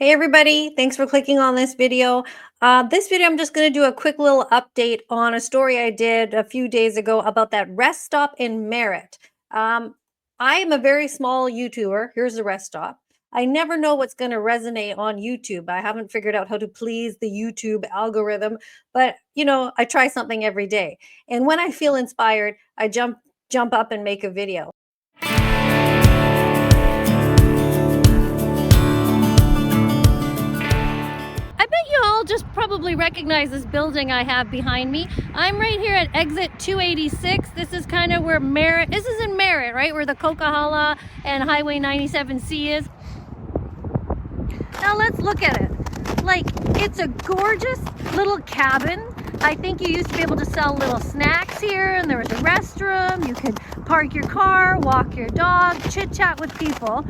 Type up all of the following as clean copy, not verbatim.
Hey everybody, thanks for clicking on this video. This video, I'm just going to do a quick little update on a story I did a few days ago about that rest stop in Merritt. Um, I am a very small YouTuber. Here's the rest stop. I never know what's going to resonate on YouTube. I haven't figured out how to please the YouTube algorithm, but I try something every day. And when I feel inspired, I jump up and make a video. I bet you all just probably recognize this building I have behind me. I'm right here at exit 286. This is kind of where this is in Merritt, right? Where the Coquihalla and Highway 97C is. Now let's look at it. Like, it's a gorgeous little cabin. I think you used to be able to sell little snacks here, and there was a restroom. You could park your car, walk your dog, chit chat with people.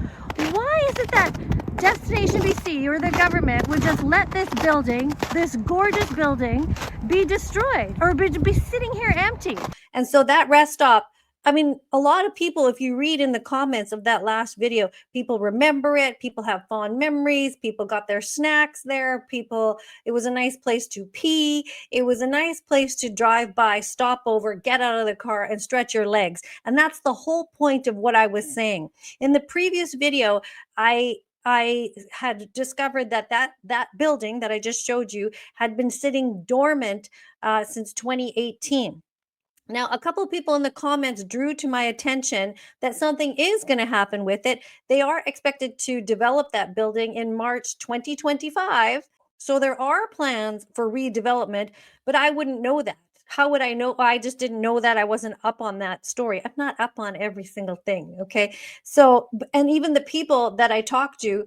Why is it that Destination BC or the government would just let this building, this gorgeous building, be destroyed or be sitting here empty? And so that rest stop, I mean, a lot of people, if you read in the comments of that last video, people remember it. People have fond memories. People got their snacks there. It was a nice place to pee. It was a nice place to drive by, stop over, get out of the car and stretch your legs. And that's the whole point of what I was saying. In the previous video, I had discovered that building that I just showed you had been sitting dormant since 2018. Now, a couple of people in the comments drew to my attention that something is going to happen with it. They are expected to develop that building in March 2025. So there are plans for redevelopment, but I wouldn't know that. How would I know? I just didn't know that. I wasn't up on that story. I'm not up on every single thing. Okay. So, and even the people that I talked to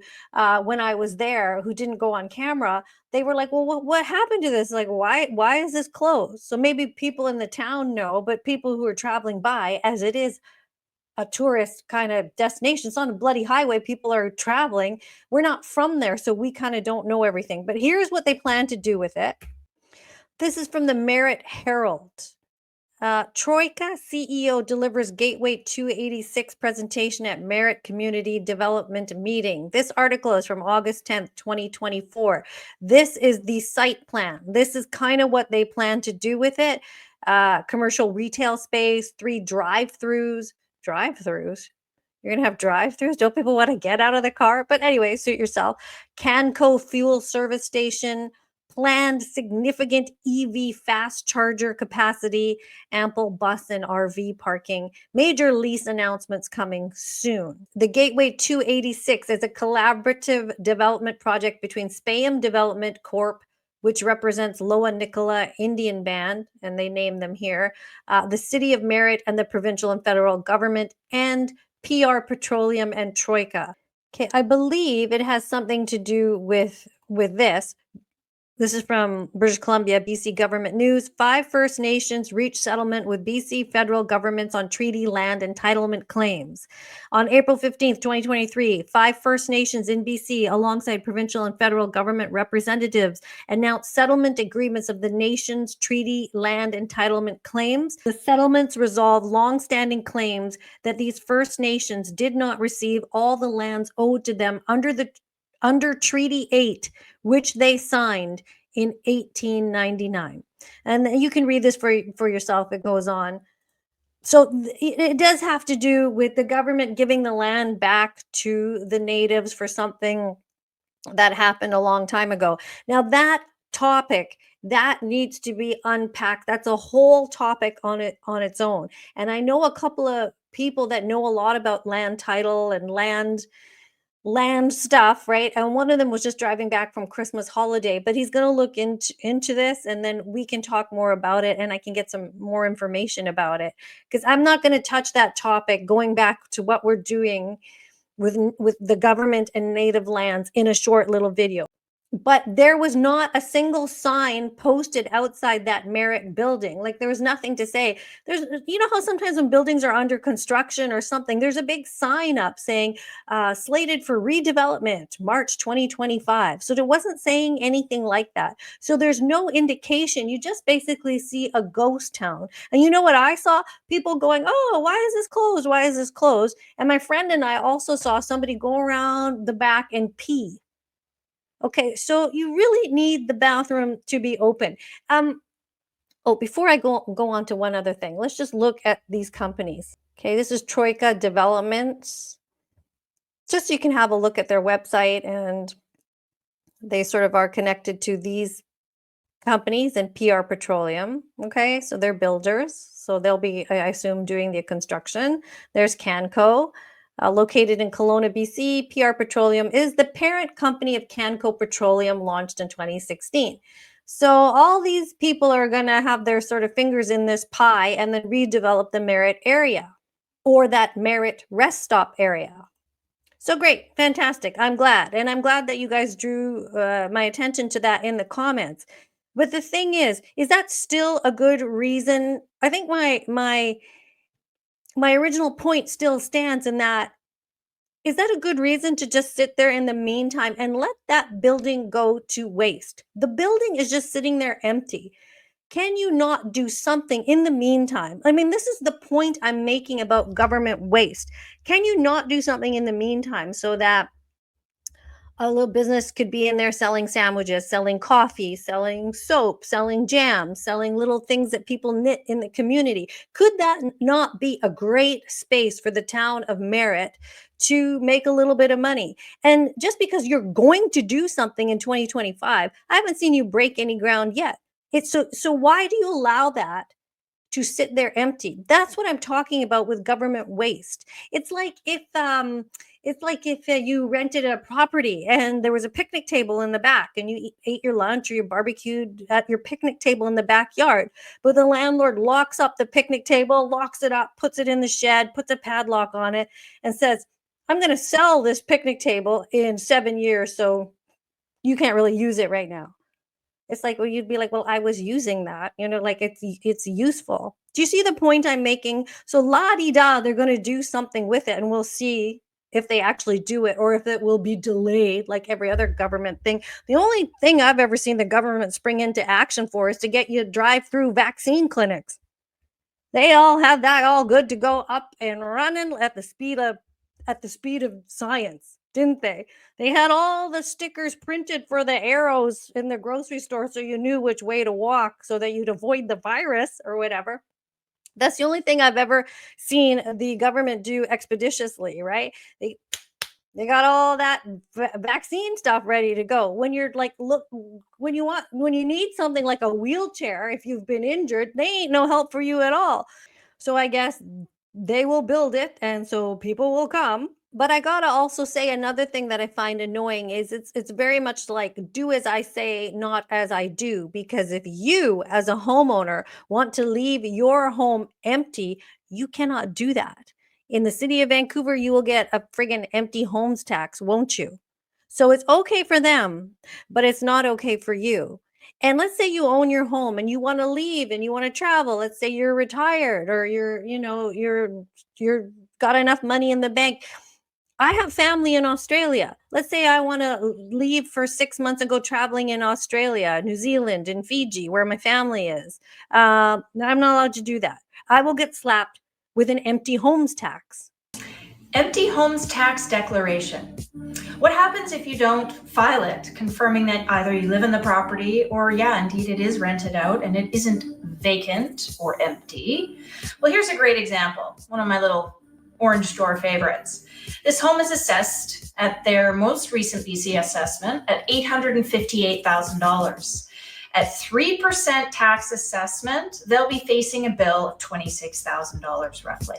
when I was there who didn't go on camera, they were like, well, what happened to this? Like, why is this closed? So maybe people in the town know, but people who are traveling by, as it is a tourist kind of destination, it's on a bloody highway, people are traveling. We're not from there, so we kind of don't know everything. But here's what they plan to do with it. This is from the Merritt Herald. Troika CEO delivers Gateway 286 presentation at Merritt Community Development Meeting. This article is from August 10th, 2024. This is the site plan. This is kind of what they plan to do with it. Commercial retail space, 3 drive-throughs. Drive-throughs? You're going to have drive-throughs? Don't people want to get out of the car? But anyway, suit yourself. Canco fuel service station, planned significant EV fast charger capacity, ample bus and RV parking, major lease announcements coming soon. The Gateway 286 is a collaborative development project between Spayam Development Corp., which represents Loa Nicola Indian Band, and they name them here, the City of Merritt, and the provincial and federal government, and PR Petroleum and Troika. Okay, I believe it has something to do with this. This is from British Columbia, BC Government News. 5 First Nations reach settlement with BC federal governments on treaty land entitlement claims. On April 15th, 2023, 5 First Nations in BC, alongside provincial and federal government representatives, announced settlement agreements of the nation's treaty land entitlement claims. The settlements resolve long-standing claims that these First Nations did not receive all the lands owed to them under Treaty 8, which they signed in 1899. And you can read this for yourself. It goes on. So it does have to do with the government giving the land back to the natives for something that happened a long time ago. Now that topic, that needs to be unpacked. That's a whole topic on its own. And I know a couple of people that know a lot about land title and land stuff, right? And one of them was just driving back from Christmas holiday, but he's going to look into this, and then we can talk more about it, and I can get some more information about it, because I'm not going to touch that topic going back to what we're doing with the government and native lands in a short little video. But there was not a single sign posted outside that Merritt building. Like, there was nothing to say. How sometimes when buildings are under construction or something, there's a big sign up saying slated for redevelopment March 2025. So it wasn't saying anything like that. So there's no indication. You just basically see a ghost town. And you know what I saw? People going, oh, why is this closed? Why is this closed? And my friend and I also saw somebody go around the back and pee. Okay, so you really need the bathroom to be open. Oh, before I go on to one other thing, let's just look at these companies. Okay, this is Troika Developments. Just so you can have a look at their website, and they sort of are connected to these companies and PR Petroleum. Okay, so they're builders. So they'll be, I assume, doing the construction. There's Canco, located in Kelowna, BC. PR Petroleum is the parent company of Canco Petroleum, launched in 2016. So all these people are going to have their sort of fingers in this pie and then redevelop the Merritt area, or that Merritt Rest Stop area. So great, fantastic. I'm glad. And I'm glad that you guys drew my attention to that in the comments. But the thing is that still a good reason? I think my original point still stands in that, is that a good reason to just sit there in the meantime and let that building go to waste? The building is just sitting there empty. Can you not do something in the meantime? I mean, this is the point I'm making about government waste. Can you not do something in the meantime so that a little business could be in there selling sandwiches, selling coffee, selling soap, selling jam, selling little things that people knit in the community? Could that not be a great space for the town of Merritt to make a little bit of money? And just because you're going to do something in 2025, I haven't seen you break any ground yet. It's so why do you allow that to sit there empty? That's what I'm talking about with government waste. It's like if you rented a property and there was a picnic table in the back, and you ate your lunch or you barbecued at your picnic table in the backyard, but the landlord locks up the picnic table, locks it up, puts it in the shed, puts a padlock on it, and says, I'm going to sell this picnic table in 7 years, so you can't really use it right now. It's like, well, you'd be like, well, I was using that, like it's useful. Do you see the point I'm making? So la-di-da, they're going to do something with it, and we'll see if they actually do it or if it will be delayed like every other government thing. The only thing I've ever seen the government spring into action for is to get you to drive through vaccine clinics. They all have that all good to go, up and running at the speed of science, didn't they? They had all the stickers printed for the arrows in the grocery store so you knew which way to walk so that you'd avoid the virus or whatever. That's the only thing I've ever seen the government do expeditiously, right? They got all that vaccine stuff ready to go. When you're like, look, when you need something like a wheelchair, if you've been injured, they ain't no help for you at all. So I guess they will build it, and so people will come. But I gotta also say, another thing that I find annoying is it's very much like, do as I say, not as I do. Because if you, as a homeowner, want to leave your home empty, you cannot do that. In the city of Vancouver, you will get a friggin' empty homes tax, won't you? So it's okay for them, but it's not okay for you. And let's say you own your home and you want to leave and you want to travel. Let's say you're retired, or you're got enough money in the bank. I have family in Australia. Let's say I want to leave for 6 months and go traveling in Australia, New Zealand, and Fiji, where my family is. I'm not allowed to do that. I will get slapped with an empty homes tax. Empty homes tax declaration. What happens if you don't file it, confirming that either you live in the property or, yeah, indeed it is rented out and it isn't vacant or empty? Well, here's a great example, one of my little orange store favorites. This home is assessed at their most recent BC assessment at $858,000. At 3% tax assessment, they'll be facing a bill of $26,000 roughly.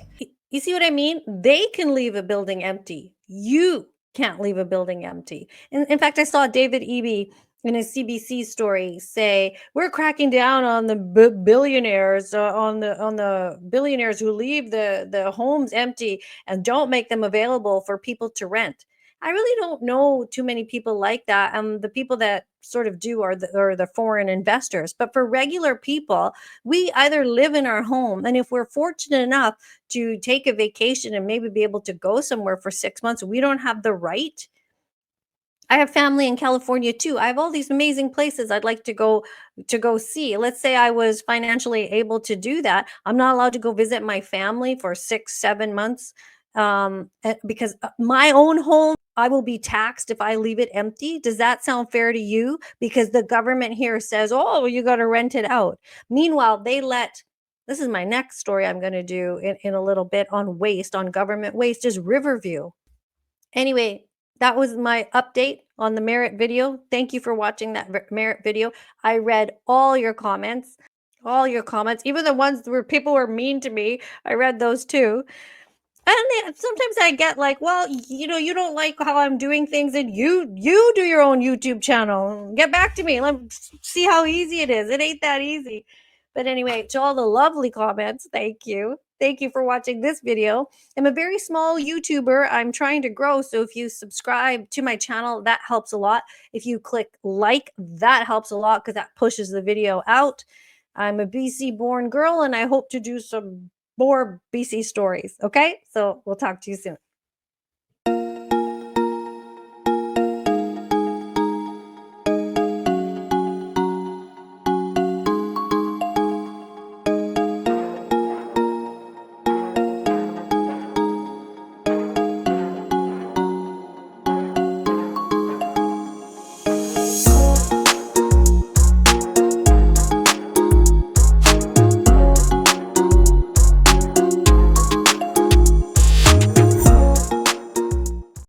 You see what I mean? They can leave a building empty. You can't leave a building empty. In fact, I saw David Eby in a CBC story say, we're cracking down on the billionaires, on the billionaires who leave the homes empty and don't make them available for people to rent. I really don't know too many people like that. The people that sort of do are the foreign investors. But for regular people, we either live in our home, and if we're fortunate enough to take a vacation and maybe be able to go somewhere for 6 months, we don't have the right. I have family in California too. I have all these amazing places I'd like to go see. Let's say I was financially able to do that. I'm not allowed to go visit my family for 6, 7 months because my own home, I will be taxed if I leave it empty. Does that sound fair to you? Because the government here says, oh, you got to rent it out. Meanwhile, this is my next story I'm going to do in a little bit on waste, on government waste, is Riverview. Anyway, that was my update on the Merritt video. Thank you for watching that Merritt video. I read all your comments, even the ones where people were mean to me. I read those too. And sometimes I get like, well, you don't like how I'm doing things, and you do your own YouTube channel. Get back to me. Let's see how easy it is. It ain't that easy. But anyway, to all the lovely comments, thank you. Thank you for watching this video. I'm a very small YouTuber. I'm trying to grow. So if you subscribe to my channel, that helps a lot. If you click like, that helps a lot because that pushes the video out. I'm a BC born girl, and I hope to do some more BC stories. Okay, so we'll talk to you soon.